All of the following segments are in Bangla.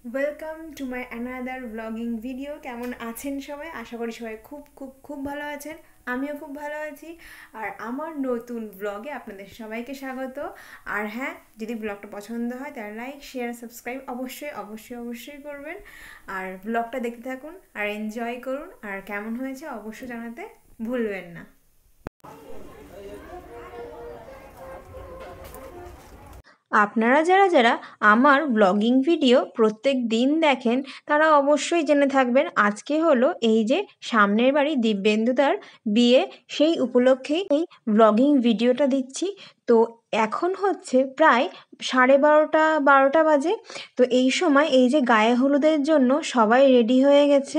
Welcome to my another blogging video. কেমন আছেন সবাই? আশা করি সবাই খুব খুব খুব ভালো আছেন। আমিও খুব ভালো আছি। আর আমার নতুন ব্লগে আপনাদের সবাইকে স্বাগত। আর হ্যাঁ, যদি ব্লগটা পছন্দ হয় তাহলে লাইক, শেয়ার, সাবস্ক্রাইব অবশ্যই অবশ্যই অবশ্যই করবেন। আর ব্লগটা দেখতে থাকুন আর এনজয় করুন। আর কেমন হয়েছে অবশ্যই জানাতে ভুলবেন না। আপনারা যারা যারা আমার ব্লগিং ভিডিও প্রত্যেক দিন দেখেন তারা অবশ্যই জেনে থাকবেন আজকে হলো এই যে সামনের বাড়ি দিব্যেন্দুদার বিয়ে, সেই উপলক্ষেই এই ব্লগিং ভিডিওটা দিচ্ছি। তো এখন হচ্ছে প্রায় 12:30 বাজে। তো এই সময় এই যে গায়ে হলুদের জন্য সবাই রেডি হয়ে গেছে।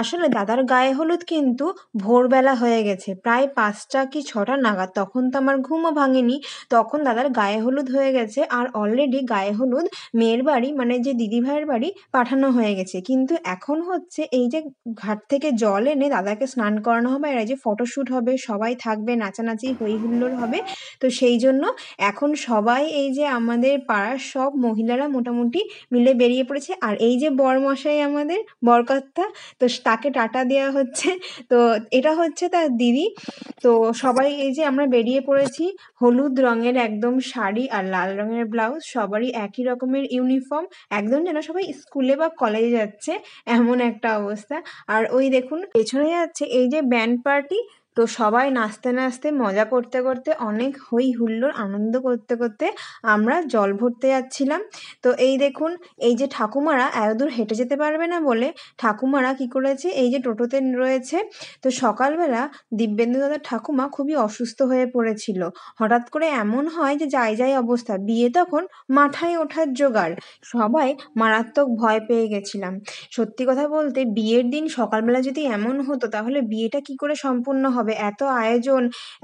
আসলে দাদার গায়ে হলুদ কিন্তু ভোরবেলা হয়ে গেছে, প্রায় 5টা কি 6টা নাগাদ। তখন তো আমার ঘুমও ভাঙেনি, তখন দাদার গায়ে হলুদ হয়ে গেছে। আর অলরেডি গায়ে হলুদ মেয়ের বাড়ি মানে যে দিদিভাইয়ের বাড়ি পাঠানো হয়ে গেছে। কিন্তু এখন হচ্ছে এই যে ঘাট থেকে জল এনে দাদাকে স্নান করানো হবে, আর এই যে ফটোশ্যুট হবে, সবাই থাকবে, নাচানাচি হই হুল্লোড় হবে। তো সেই জন্য এখন সবাই এই যে আমাদের পাড়ার সব মহিলারা মোটামুটি মিলে বেরিয়ে পড়েছে। আর এই যে বরমশাই আমাদের বরকর্তা, তো তাকে টাটা দেওয়া হচ্ছে। তো এটা হচ্ছে তার দিদি। তো সবাই এই যে আমরা বেরিয়ে পড়েছি, হলুদ রঙের একদম শাড়ি আর লাল রঙের ব্লাউজ, সবারই একই রকমের ইউনিফর্ম, একদম যেন সবাই স্কুলে বা কলেজে যাচ্ছে এমন একটা অবস্থা। আর ওই দেখুন পেছনে যাচ্ছে এই যে ব্যান্ড পার্টি। তো সবাই নাচতে নাচতে মজা করতে করতে অনেক হই হুল্লোড় আনন্দ করতে করতে আমরা জল ভরতে যাচ্ছিলাম। তো এই দেখুন এই যে ঠাকুমারা এতদূর হেঁটে যেতে পারবে না বলে ঠাকুমারা কি করেছে, এই যে টোটোতে রয়েছে। তো সকালবেলা দিব্যেন্দু দাদার ঠাকুমা খুবই অসুস্থ হয়ে পড়েছিল। হঠাৎ করে এমন হয় যে যাই অবস্থা, বিয়ে তখন মাথায় ওঠার জোগাড়। সবাই মারাত্মক ভয় পেয়ে গেছিলাম। সত্যি কথা বলতে বিয়ের দিন সকালবেলা যদি এমন হতো তাহলে বিয়েটা কি করে সম্পূর্ণ হবে? এত আয়োজন,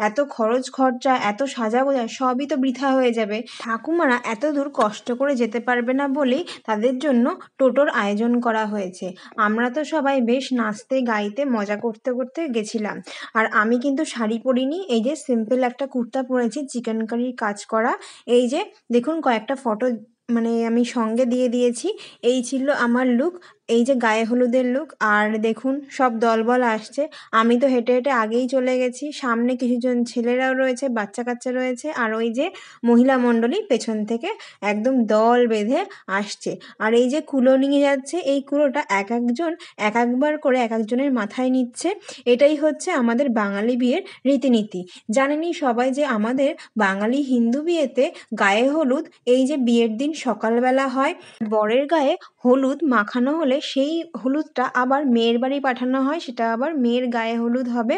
এত খরচ খরচা, এত সাজাগোজা সবই তো বৃথা হয়ে যাবে। ঠাকুমারা এত দূর কষ্ট করে যেতে পারবে না বলেই তাদের জন্য টোটোর আয়োজন করা হয়েছে। আমরা তো সবাই বেশ নাচতে গাইতে মজা করতে করতে গেছিলাম। আর আমি কিন্তু শাড়ি পরিনি, এই যে সিম্পল একটা কুর্তা পরেছি চিকেন কারির কাজ করা। এই যে দেখুন কয়েকটা ফটো মানে আমি সঙ্গে দিয়ে দিয়েছি। এই ছিল আমার লুক, এই যে গায়ে হলুদের লুক। আর দেখুন সব দলবল আসছে। আমি তো হেঁটে হেঁটে আগেই চলে গেছি, সামনে কিছুজন ছেলেরাও রয়েছে, বাচ্চা কাচ্চা রয়েছে। আর ওই যে মহিলা মণ্ডলী পেছন থেকে একদম দল বেঁধে আসছে। আর এই যে কুলো নিয়ে যাচ্ছে, এই কুলোটা এক একজন এক একবার করে এক একজনের মাথায় নিচ্ছে। এটাই হচ্ছে আমাদের বাঙালি বিয়ের রীতিনীতি। জানেনই সবাই যে আমাদের বাঙালি হিন্দু বিয়েতে গায়ে হলুদ এই যে বিয়ের দিন সকালবেলা হয়। বরের গায়ে হলুদ মাখানো হলে সেই হলুদটা আবার মেয়ের বাড়ি পাঠানো হয়, সেটা আবার মেয়ের গায়ে হলুদ হবে।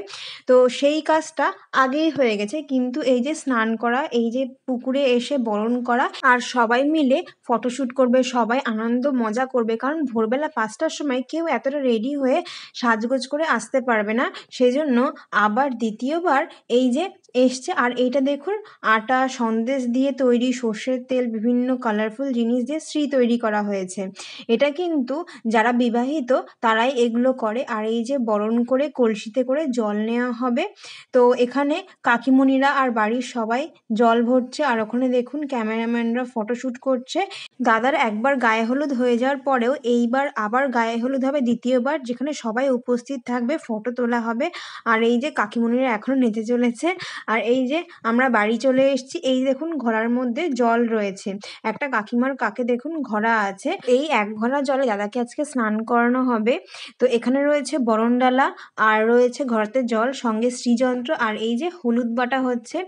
তো সেই কাজটা আগেই হয়ে গেছে, কিন্তু এই যে স্নান করা, এই যে পুকুরে এসে বরণ করা আর সবাই মিলে ফটোশ্যুট করবে, সবাই আনন্দ মজা করবে। কারণ ভোরবেলা 5টার সময় কেউ এতটা রেডি হয়ে সাজগোজ করে আসতে পারবে না। সেজন্য আবার দ্বিতীয়বার এই যে এসছে। আর এইটা দেখুন আটা সন্দেশ দিয়ে তৈরি, সর্ষের তেল, বিভিন্ন কালারফুল জিনিস দিয়ে শ্রী তৈরি করা হয়েছে। এটা কিন্তু যারা বিবাহিত তারাই এগুলো করে। আর এই যে বরণ করে কলসিতে করে জল নেওয়া হবে। তো এখানে কাকিমণিরা আর বাড়ির সবাই জল ভরছে, আর ওখানে দেখুন ক্যামেরাম্যানরা ফটোশ্যুট করছে। দাদার একবার গায়ে হলুদ হয়ে যাওয়ার পরেও এইবার আবার গায়ে হলুদ হবে দ্বিতীয়বার, যেখানে সবাই উপস্থিত থাকবে, ফটো তোলা হবে। আর এই যে কাকিমণিরা এখনো নেচে চলেছে। আর এই যে আমরা বাড়ি চলে এসেছি, এই দেখুন ঘোড়ার মধ্যে জল রয়েছে। একটা কাকিমার কাকে দেখুন ঘোড়া আছে, এই এক ঘোড়া জলে দাদাকে আজকে স্নান করানো হবে। তো এখানে রয়েছে বরণডালা, আর রয়েছে ঘোড়াতে জল, সঙ্গে শ্রীযন্ত্র। আর এই যে হলুদ বাটা হচ্ছে,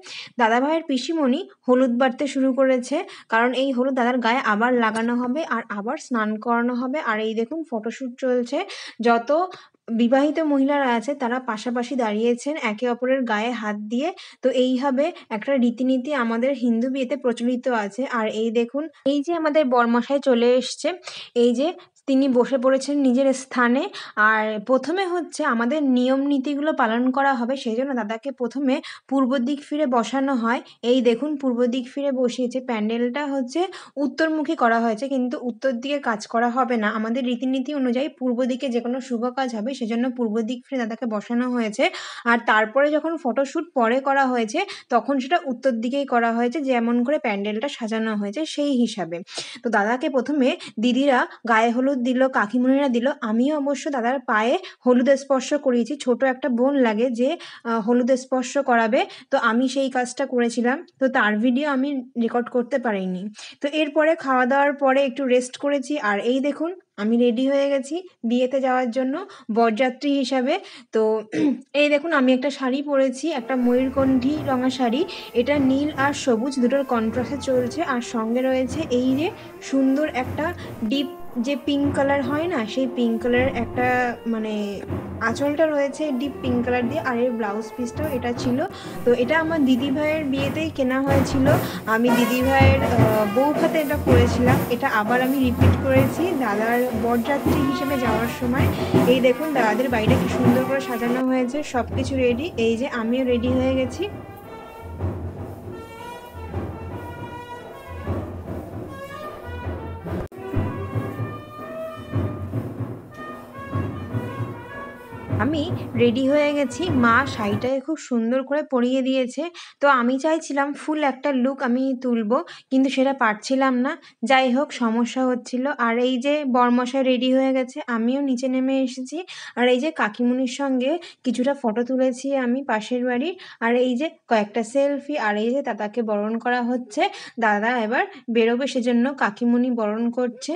দাদাভাইয়ের পিসিমণি হলুদ বাটতে শুরু করেছে, কারণ এই হলুদ দাদার গায়ে আবার লাগানো হবে আর আবার স্নান করানো হবে। আর এই দেখুন ফটোশ্যুট চলছে। যত বিবাহিত মহিলারা আছে তারা পাশাপাশি দাঁড়িয়েছেন একে অপরের গায়ে হাত দিয়ে। তো এইভাবে একটা রীতিনীতি আমাদের হিন্দু বিয়েতে প্রচলিত আছে। আর এই দেখুন এই যে আমাদের বরমশাই চলে এসছে, এই যে তিনি বসে পড়েছেন নিজের স্থানে। আর প্রথমে হচ্ছে আমাদের নিয়ম নীতিগুলো পালন করা হবে, সেই জন্য দাদাকে প্রথমে পূর্ব দিক ফিরে বসানো হয়। এই দেখুন পূর্ব দিক ফিরে বসিয়েছে। প্যান্ডেলটা হচ্ছে উত্তরমুখী করা হয়েছে, কিন্তু উত্তর দিকে কাজ করা হবে না। আমাদের রীতিনীতি অনুযায়ী পূর্ব দিকে যে কোনো শুভ কাজ হবে, সেজন্য পূর্ব দিক ফিরে দাদাকে বসানো হয়েছে। আর তারপরে যখন ফটোশ্যুট পরে করা হয়েছে, তখন সেটা উত্তর দিকেই করা হয়েছে, যেমন করে প্যান্ডেলটা সাজানো হয়েছে সেই হিসাবে। তো দাদাকে প্রথমে দিদিরা গায়ে হলুদ দিল, কাকিমুনিরা দিল। আমিও অবশ্য দাদার পায়ে হলুদ স্পর্শ করিয়েছি। ছোট একটা বোন লাগে যে হলুদ স্পর্শ করাবে, তো আমি সেই কাজটা করেছিলাম। তো তার ভিডিও আমি রেকর্ড করতে পারিনি। তো এরপরে খাওয়া দাওয়ার পরে একটু রেস্ট করেছি। আর এই দেখুন আমি রেডি হয়ে গেছি বিয়েতে যাওয়ার জন্য বরযাত্রী হিসাবে। তো এই দেখুন আমি একটা শাড়ি পরেছি, একটা ময়ূরকণ্ঠী রঙা শাড়ি। এটা নীল আর সবুজ দুটোর কন্ট্রাস্টে চলছে। আর সঙ্গে রয়েছে এই যে সুন্দর একটা ডিপ যে পিঙ্ক কালার হয় না, সেই পিঙ্ক কালারের একটা মানে আঁচলটা রয়েছে ডিপ পিঙ্ক কালার দিয়ে। আর এর ব্লাউজ পিসটাও এটা ছিল। তো এটা আমার দিদিভাইয়ের বিয়েতেই কেনা হয়েছিল। আমি দিদিভাইয়ের বউ ভাতে এটা পরেছিলাম। এটা আবার আমি রিপিট করেছি দাদার বরযাত্রী হিসেবে যাওয়ার সময়। এই দেখুন দাদাদের বাড়িটা কি সুন্দর করে সাজানো হয়েছে, সব কিছু রেডি। এই যে আমিও রেডি হয়ে গেছি। আমি রেডি হয়ে গেছি। মা শাড়িটাকে খুব সুন্দর করে পরিয়ে দিয়েছে। তো আমি চাইছিলাম ফুল একটা লুক আমি তুলব, কিন্তু সেটা পারছিলাম না। যাই হোক, সমস্যা হচ্ছিল। আর এই যে বরমশাই রেডি হয়ে গেছে, আমিও নিচে নেমে এসেছি। আর এই যে কাকিমুনির সঙ্গে কিছুটা ফটো তুলেছি আমি পাশের বাড়ির। আর এই যে কয়েকটা সেলফি। আর এই যে দাদাকে বরণ করা হচ্ছে। দাদা এবার বেরোবে, সেজন্য কাকিমুনি বরণ করছে।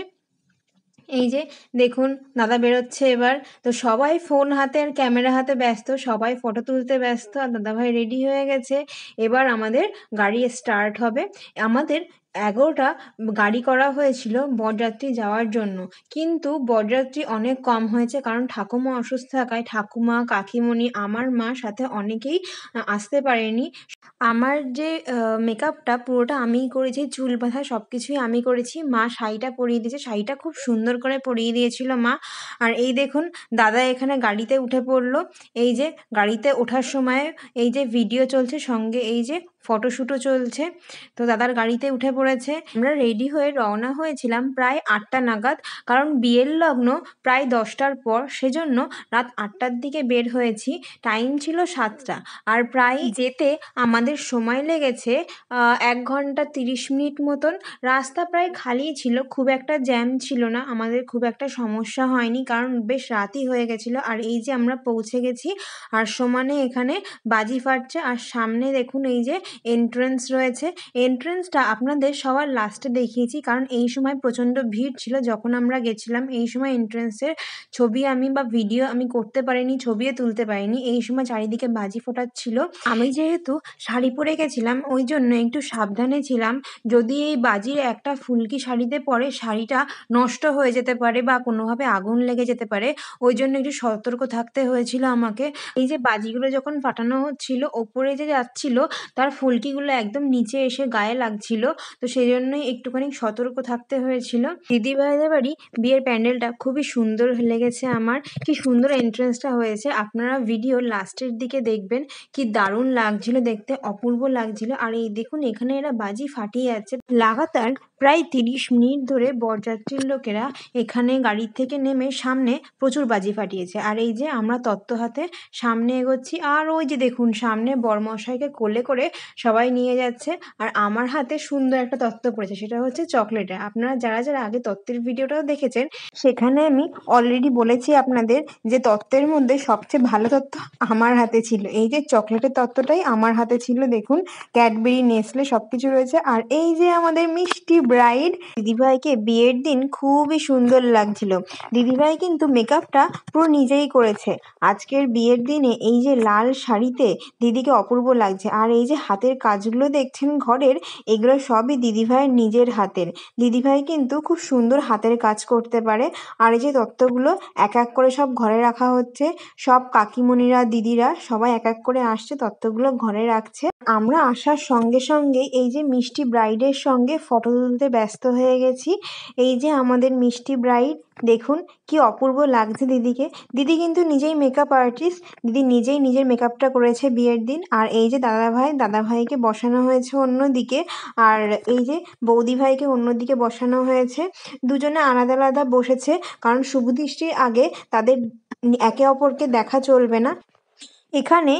এই যে দেখুন দাদা বেরোচ্ছে এবার। তো সবাই ফোন হাতে আর ক্যামেরা হাতে ব্যস্ত, সবাই ফটো তুলতে ব্যস্ত। আর দাদাভাই রেডি হয়ে গেছে। এবার আমাদের গাড়ি স্টার্ট হবে। আমাদের 11টা গাড়ি করা হয়েছিল বরযাত্রী যাওয়ার জন্য, কিন্তু বরযাত্রী অনেক কম হয়েছে, কারণ ঠাকুমা অসুস্থ থাকায় ঠাকুমা, কাকিমণি, আমার মা সাথে অনেকেই আসতে পারেনি। আমার যে মেকআপটা পুরোটা আমিই করেছি, চুল বাঁধা সব কিছুই আমি করেছি। মা শাড়িটা পরিয়ে দিয়েছে, শাড়িটা খুব সুন্দর করে পরিয়ে দিয়েছিল মা। আর এই দেখুন দাদা এখানে গাড়িতে উঠে পড়লো। এই যে গাড়িতে ওঠার সময় এই যে ভিডিও চলছে, সঙ্গে এই যে ফটোশ্যুটও চলছে। তো দাদার গাড়িতে উঠে পড়েছে। আমরা রেডি হয়ে রওনা হয়েছিলাম প্রায় 8টা নাগাদ, কারণ বিয়ের লগ্ন প্রায় 10টার পর, সেজন্য রাত 8টার দিকে বের হয়েছি। টাইম ছিল 7টা। আর প্রায় যেতে আমাদের সময় লেগেছে 1 ঘন্টা 30 মিনিট মতন। রাস্তা প্রায় খালিই ছিল, খুব একটা জ্যাম ছিল না, আমাদের খুব একটা সমস্যা হয়নি, কারণ বেশ রাতই হয়ে গেছিলো। আর এই যে আমরা পৌঁছে গেছি, আর সমানে এখানে বাজি ফাটছে। আর সামনে দেখুন এই যে এন্ট্রেন্স রয়েছে। এন্ট্রেন্সটা আপনাদের সবার লাস্টে দেখিয়েছি, কারণ এই সময় প্রচণ্ড ভিড় ছিল যখন আমরা গেছিলাম। এই সময় এন্ট্রেন্সের ছবি আমি বা ভিডিও আমি করতে পারিনি, ছবিও তুলতে পারিনি। এই সময় চারিদিকে বাজি ফোটাচ্ছিল। আমি যেহেতু শাড়ি পরে গেছিলাম, ওই জন্য একটু সাবধানে ছিলাম। যদি এই বাজির একটা ফুলকি শাড়িতে পরে, শাড়িটা নষ্ট হয়ে যেতে পারে বা কোনোভাবে আগুন লেগে যেতে পারে, ওই জন্য একটু সতর্ক থাকতে হয়েছিল আমাকে। এই যে বাজিগুলো যখন ফাটানো হচ্ছিল, ওপরে যে যাচ্ছিল তার ফুলকিগুলো একদম নিচে এসে গায়ে লাগছিল। তো সেই জন্যই একটুখানি সতর্ক থাকতে হয়েছিল। দিদিভাইদের বাড়ি বিয়ের প্যান্ডেলটা খুবই সুন্দর লেগেছে আমার। কি সুন্দর এন্ট্রেন্সটা হয়েছে, আপনারা ভিডিও লাস্টের দিকে দেখবেন। কি দারুণ লাগছিল দেখতে, অপূর্ব লাগছিল। আর এই দেখুন এখানে এরা বাজি ফাটিয়ে যাচ্ছে লাগাতার প্রায় 30 মিনিট ধরে। বরযাত্রীর লোকেরা এখানে গাড়ি থেকে নেমে সামনে প্রচুর বাজি ফাটিয়েছে। আর এই যে আমরা তত্ত্ব হাতে সামনে এগোচ্ছি। আর ওই যে দেখুন সামনে বরমশাইকে কোলে করে সবাই নিয়ে যাচ্ছে। আর আমার হাতে সুন্দর একটা তত্ত্ব পড়েছে, সেটা হচ্ছে চকলেটের। আপনারা যারা যারা আগে তত্ত্বের ভিডিওটাও দেখেছেন, সেখানে আমি অলরেডি বলেছি আপনাদের যে তত্ত্বের মধ্যে সবচেয়ে ভালো তত্ত্ব আমার হাতে ছিল। এই যে চকলেটের তত্ত্বটাই আমার হাতে ছিল। দেখুন ক্যাডবেরি, নেসলে সবকিছু রয়েছে। আর এই যে আমাদের মিষ্টি ব্রাইড, দিদিভাইকে বিয়ের দিন খুবই সুন্দর লাগছিল। দিদিভাই কিন্তু মেকআপটা পুরো নিজেই করেছে। আজকের বিয়ের দিনে এই যে লাল শাড়িতে দিদিকে অপূর্ব লাগছে। আর এই যে হাতে হাতের কাজগুলো দেখছেন ঘরের, এগুলো সবই দিদিভাইয়ের নিজের হাতের। দিদিভাই কিন্তু খুব সুন্দর হাতের কাজ করতে পারে। আর এই যে তত্ত্বগুলো এক এক করে সব ঘরে রাখা হচ্ছে, সব কাকিমণিরা দিদিরা সবাই এক এক করে আসছে, তত্ত্বগুলো ঘরে রাখছে। আমরা আসার সঙ্গে সঙ্গে এই যে মিষ্টি ব্রাইডের সঙ্গে ফটো তুলতে ব্যস্ত হয়ে গেছি। এই যে আমাদের মিষ্টি ব্রাইড, দেখুন কি অপূর্ব লাগছে দিদিকে। দিদি কিন্তু নিজেই মেকআপ আর্টিস্ট, দিদি নিজেই নিজের মেকআপটা করেছে বিয়ের দিন। আর এই যে দাদাভাইকে বসানো হয়েছে অন্যদিকে, আর এই যে বৌদিভাইকে অন্যদিকে বসানো হয়েছে। দুজনে আলাদা আলাদা বসেছে, কারণ শুভ দৃষ্টির আগে তাদের একে অপরকে দেখা চলবে না। এখানে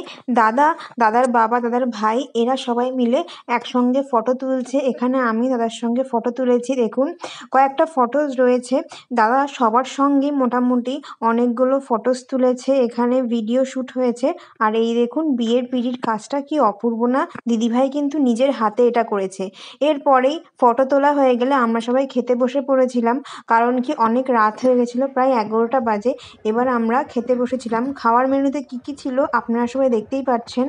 দাদার বাবা, দাদার ভাই এরা সবাই মিলে একসঙ্গে ফটো তুলছে। এখানে আমি দাদার সঙ্গে ফটো তুলেছি। দেখুন কয়েকটা ফটোস রয়েছে, দাদা সবার সঙ্গে মোটামুটি অনেকগুলো ফটোস তুলেছে। এখানে ভিডিও শ্যুট হয়েছে। আর এই দেখুন বিয়ের পিঁড়ির কাজটা কি অপূর্ব না, দিদিভাই কিন্তু নিজের হাতে এটা করেছে। এরপরেই ফটো তোলা হয়ে গেলে আমরা সবাই খেতে বসে পড়েছিলাম, কারণ কি অনেক রাত হয়ে গেছিলো, প্রায় 11টা বাজে। এবার আমরা খেতে বসেছিলাম। খাওয়ার মেনুতে কী কী ছিল আপনারা সবাই দেখতেই পাচ্ছেন।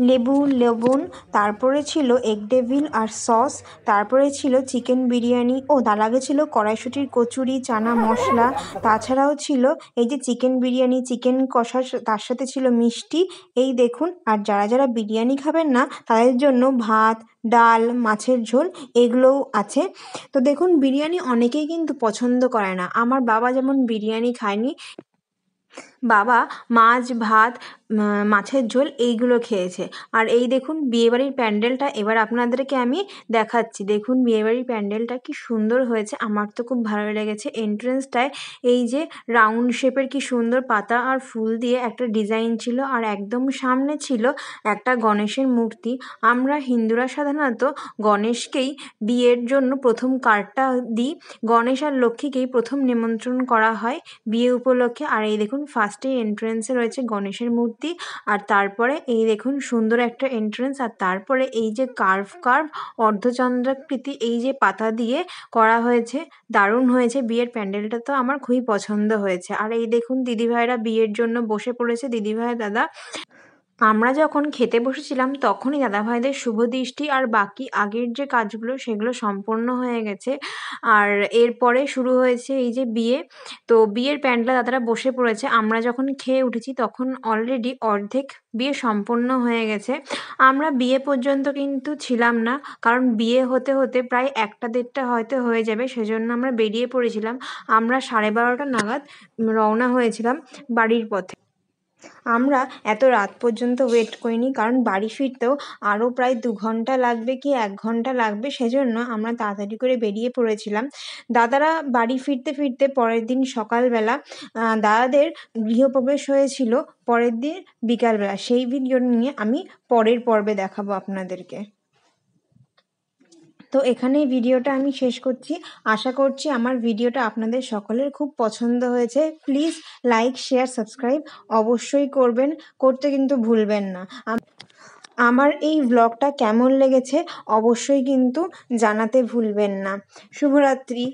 লেবু, লবণ, তারপরে ছিল এগ ডেভিল আর সস, তারপরে ছিল চিকেন বিরিয়ানি, তার আগে ছিল কড়াইশুঁটির কচুরি, চানা মশলা, তাছাড়াও ছিল এই যে চিকেন বিরিয়ানি, চিকেন কষা, তার সাথে ছিল মিষ্টি। এই দেখুন, আর যারা যারা বিরিয়ানি খাবেন না তাদের জন্য ভাত, ডাল, মাছের ঝোল এগুলোও আছে। তো দেখুন বিরিয়ানি অনেকেই কিন্তু পছন্দ করে না। আমার বাবা যেমন বিরিয়ানি খায়নি, বাবা মাছ, ভাত, মাছের ঝোল এইগুলো খেয়েছে। আর এই দেখুন বিয়েবাড়ির প্যান্ডেলটা এবার আপনাদেরকে আমি দেখাচ্ছি। দেখুন বিয়েবাড়ির প্যান্ডেলটা কি সুন্দর হয়েছে, আমার তো খুব ভালো লেগেছে। এন্ট্রেন্সটায় এই যে রাউন্ড শেপের কি সুন্দর পাতা আর ফুল দিয়ে একটা ডিজাইন ছিল, আর একদম সামনে ছিল একটা গণেশের মূর্তি। আমরা হিন্দুরা সাধারণত গণেশকেই বিয়ের জন্য প্রথম কার্ডটা দিই, গণেশ আর লক্ষ্মীকেই প্রথম নিমন্ত্রণ করা হয় বিয়ে উপলক্ষে। আর এই দেখুন ফার্স্টেই এন্ট্রেন্সে রয়েছে গণেশের মূর্তি, আর তারপরে এই দেখুন সুন্দর একটা এন্ট্রেন্স, আর তারপরে এই যে কার্ভ অর্ধচন্দ্রাকৃতি এই যে পাতা দিয়ে করা হয়েছে, দারুণ হয়েছে। বিয়ের প্যান্ডেলটা তো আমার খুবই পছন্দ হয়েছে। আর এই দেখুন দিদিভাইরা বিয়ের জন্য বসে পড়েছে, দিদিভাই দাদা। আমরা যখন খেতে বসেছিলাম তখনই দাদাভাইদের শুভ দৃষ্টি আর বাকি আগের যে কাজগুলো সেগুলো সম্পন্ন হয়ে গেছে। আর এরপরে শুরু হয়েছে এই যে বিয়ে। তো বিয়ের প্যান্ডেলে দাদারা বসে পড়েছে। আমরা যখন খেয়ে উঠেছি তখন অলরেডি অর্ধেক বিয়ে সম্পন্ন হয়ে গেছে। আমরা বিয়ে পর্যন্ত কিন্তু ছিলাম না, কারণ বিয়ে হতে হতে প্রায় 1টা-1:30টা হয়তো হয়ে যাবে, সেজন্য আমরা বেরিয়ে পড়েছিলাম। আমরা 12:30টা নাগাদ রওনা হয়েছিলাম বাড়ির পথে। আমরা এত রাত পর্যন্ত ওয়েট করিনি, কারণ বাড়ি ফিরতেও আরও প্রায় 2 ঘন্টা লাগবে কি 1 ঘন্টা লাগবে, সেজন্য আমরা তাড়াতাড়ি করে বেরিয়ে পড়েছিলাম। দাদারা বাড়ি ফিরতে ফিরতে পরের দিন সকালবেলা দাদাদের গৃহপ্রবেশ হয়েছিল পরের দিন বিকালবেলা। সেই ভিডিও নিয়ে আমি পরের পর্বে দেখাবো আপনাদেরকে। তো এখানেই ভিডিওটা আমি শেষ করছি। আশা করছি আমার ভিডিওটা আপনাদের সকলের খুব পছন্দ হয়েছে। প্লিজ লাইক, শেয়ার, সাবস্ক্রাইব অবশ্যই করবেন, করতে কিন্তু ভুলবেন না। আমার এই ব্লগটা কেমন লেগেছে অবশ্যই কিন্তু জানাতে ভুলবেন না। শুভরাত্রি।